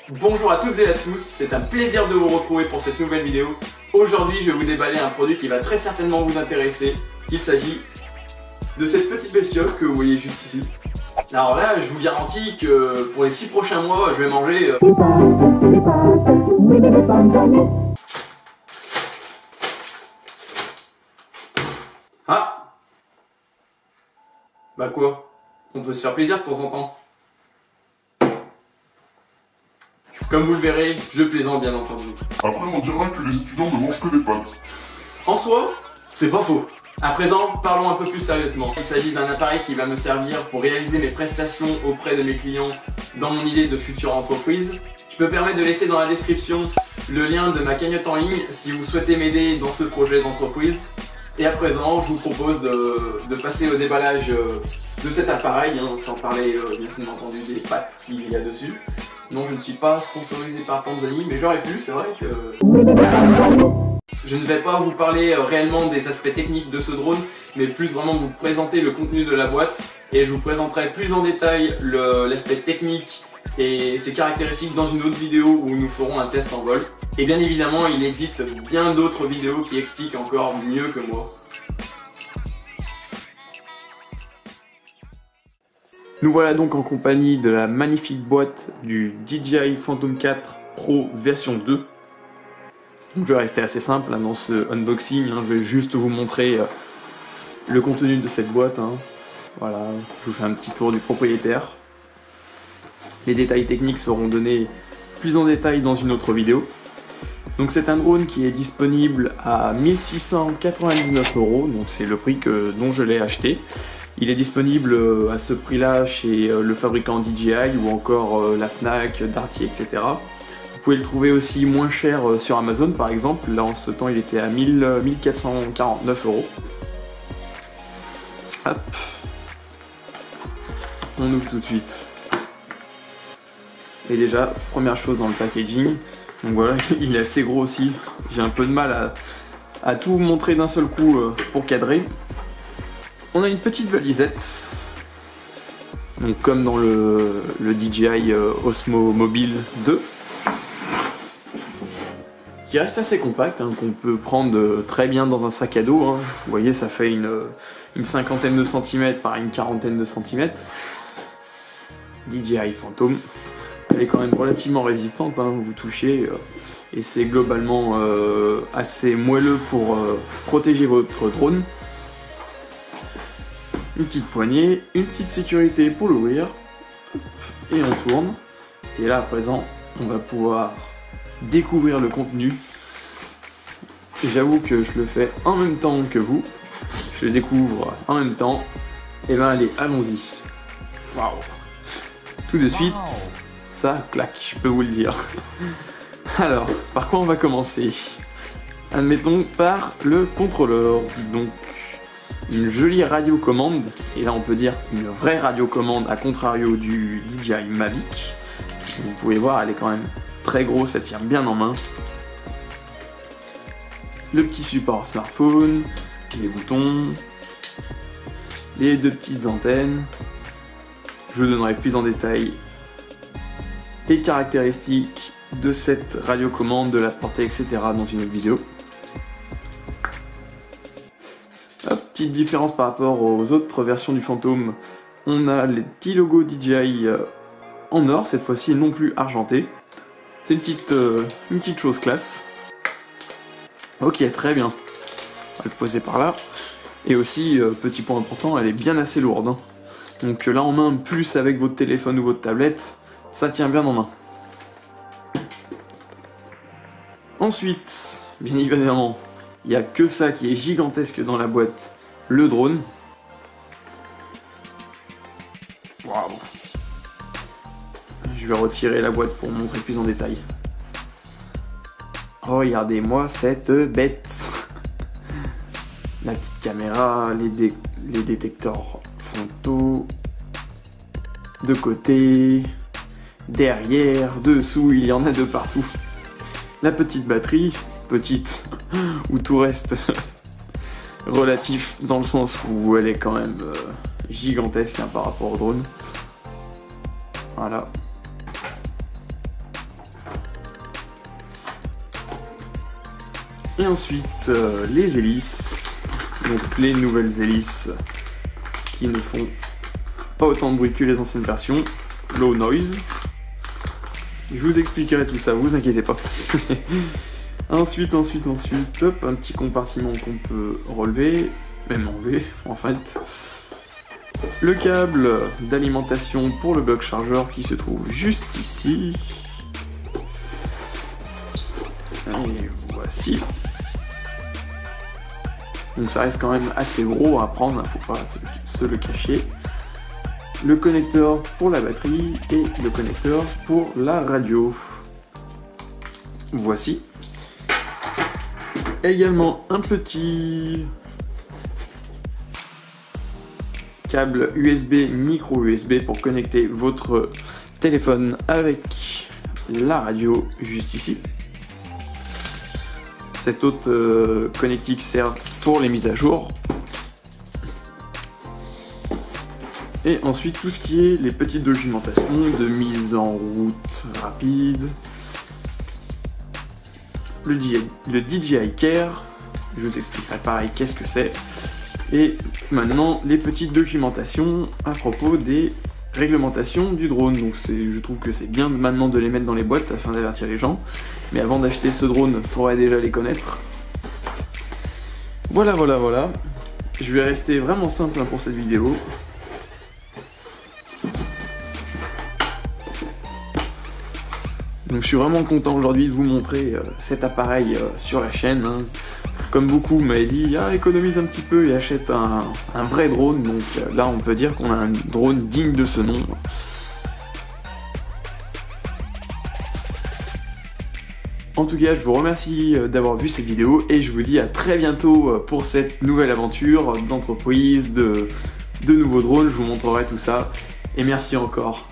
Bonjour à toutes et à tous, c'est un plaisir de vous retrouver pour cette nouvelle vidéo. Aujourd'hui, je vais vous déballer un produit qui va très certainement vous intéresser. Il s'agit de cette petite bestiole que vous voyez juste ici. Alors là, je vous garantis que pour les 6 prochains mois, je vais manger... Ah! Bah quoi? On peut se faire plaisir de temps en temps. Comme vous le verrez, je plaisante bien entendu. Après, on dira que les étudiants ne mangent que des pâtes. En soi, c'est pas faux. À présent, parlons un peu plus sérieusement. Il s'agit d'un appareil qui va me servir pour réaliser mes prestations auprès de mes clients dans mon idée de future entreprise. Je me permets de laisser dans la description le lien de ma cagnotte en ligne si vous souhaitez m'aider dans ce projet d'entreprise. Et à présent, je vous propose de passer au déballage de cet appareil, sans parler bien entendu des pâtes qu'il y a dessus. Non, je ne suis pas sponsorisé par Panzani, mais j'aurais pu, c'est vrai que... Je ne vais pas vous parler réellement des aspects techniques de ce drone, mais plus vraiment vous présenter le contenu de la boîte, et je vous présenterai plus en détail l'aspect technique et ses caractéristiques dans une autre vidéo où nous ferons un test en vol. Et bien évidemment, il existe bien d'autres vidéos qui expliquent encore mieux que moi. Nous voilà donc en compagnie de la magnifique boîte du DJI Phantom 4 Pro version 2. Donc je vais rester assez simple dans ce unboxing, je vais juste vous montrer le contenu de cette boîte. Voilà, je vous fais un petit tour du propriétaire. Les détails techniques seront donnés plus en détail dans une autre vidéo. Donc c'est un drone qui est disponible à 1699 €, donc c'est le prix dont je l'ai acheté. Il est disponible à ce prix-là chez le fabricant DJI ou encore la Fnac, Darty, etc. Vous pouvez le trouver aussi moins cher sur Amazon par exemple. Là en ce temps il était à 1449 €. Hop. On ouvre tout de suite. Et déjà, première chose dans le packaging. Donc voilà, il est assez gros aussi. J'ai un peu de mal à tout montrer d'un seul coup pour cadrer. On a une petite valisette, donc comme dans le DJI Osmo Mobile 2, qui reste assez compact, qu'on peut prendre très bien dans un sac à dos. Vous voyez, ça fait une cinquantaine de centimètres par une quarantaine de centimètres. DJI Phantom, elle est quand même relativement résistante, vous touchez, et c'est globalement assez moelleux pour protéger votre drone. Une petite poignée, une petite sécurité pour l'ouvrir, et on tourne. Et là à présent, on va pouvoir découvrir le contenu. J'avoue que je le fais en même temps que vous, je le découvre en même temps. Et ben allez, allons-y. Waouh! Tout de suite, ça claque, je peux vous le dire. Alors, par quoi on va commencer? Admettons par le contrôleur. Donc une jolie radiocommande, et là on peut dire une vraie radiocommande à contrario du DJI Mavic. Vous pouvez voir, elle est quand même très grosse, elle tient bien en main. Le petit support smartphone, les boutons, les deux petites antennes. Je vous donnerai plus en détail les caractéristiques de cette radiocommande, de la portée, etc. dans une autre vidéo. Petite différence par rapport aux autres versions du Phantom, on a les petits logos DJI en or, cette fois-ci non plus argenté. C'est une petite chose classe. Ok, très bien. On va le poser par là. Et aussi, petit point important, elle est bien assez lourde. Donc là en main, plus avec votre téléphone ou votre tablette, ça tient bien en main. Ensuite, bien évidemment, il n'y a que ça qui est gigantesque dans la boîte, le drone. Waouh! Je vais retirer la boîte pour montrer plus en détail. Oh, regardez-moi cette bête! La petite caméra, les détecteurs frontaux, de côté, derrière, dessous, il y en a de partout. La petite batterie, petite, où tout reste relatif dans le sens où elle est quand même gigantesque par rapport au drone. Voilà. Et ensuite les hélices, donc les nouvelles hélices qui ne font pas autant de bruit que les anciennes versions, low noise. Je vous expliquerai tout ça, vous inquiétez pas. Ensuite, hop, un petit compartiment qu'on peut relever, même enlever en fait. Le câble d'alimentation pour le bloc chargeur qui se trouve juste ici. Et voici. Donc ça reste quand même assez gros à prendre, faut pas se le cacher. Le connecteur pour la batterie et le connecteur pour la radio. Voici. Également un petit câble USB, micro USB pour connecter votre téléphone avec la radio juste ici. Cette autre connectique sert pour les mises à jour. Et ensuite tout ce qui est les petites documentations de mise en route rapide. Le DJI Care, je vous expliquerai pareil qu'est-ce que c'est. Et maintenant les petites documentations à propos des réglementations du drone. Donc je trouve que c'est bien maintenant de les mettre dans les boîtes afin d'avertir les gens. Mais avant d'acheter ce drone, il faudrait déjà les connaître. Voilà. Je vais rester vraiment simple pour cette vidéo. Donc je suis vraiment content aujourd'hui de vous montrer cet appareil sur la chaîne. Hein. Comme beaucoup m'avaient dit, économise un petit peu et achète un vrai drone. Donc là on peut dire qu'on a un drone digne de ce nom. En tout cas, je vous remercie d'avoir vu cette vidéo et je vous dis à très bientôt pour cette nouvelle aventure d'entreprise, de nouveaux drones. Je vous montrerai tout ça et merci encore.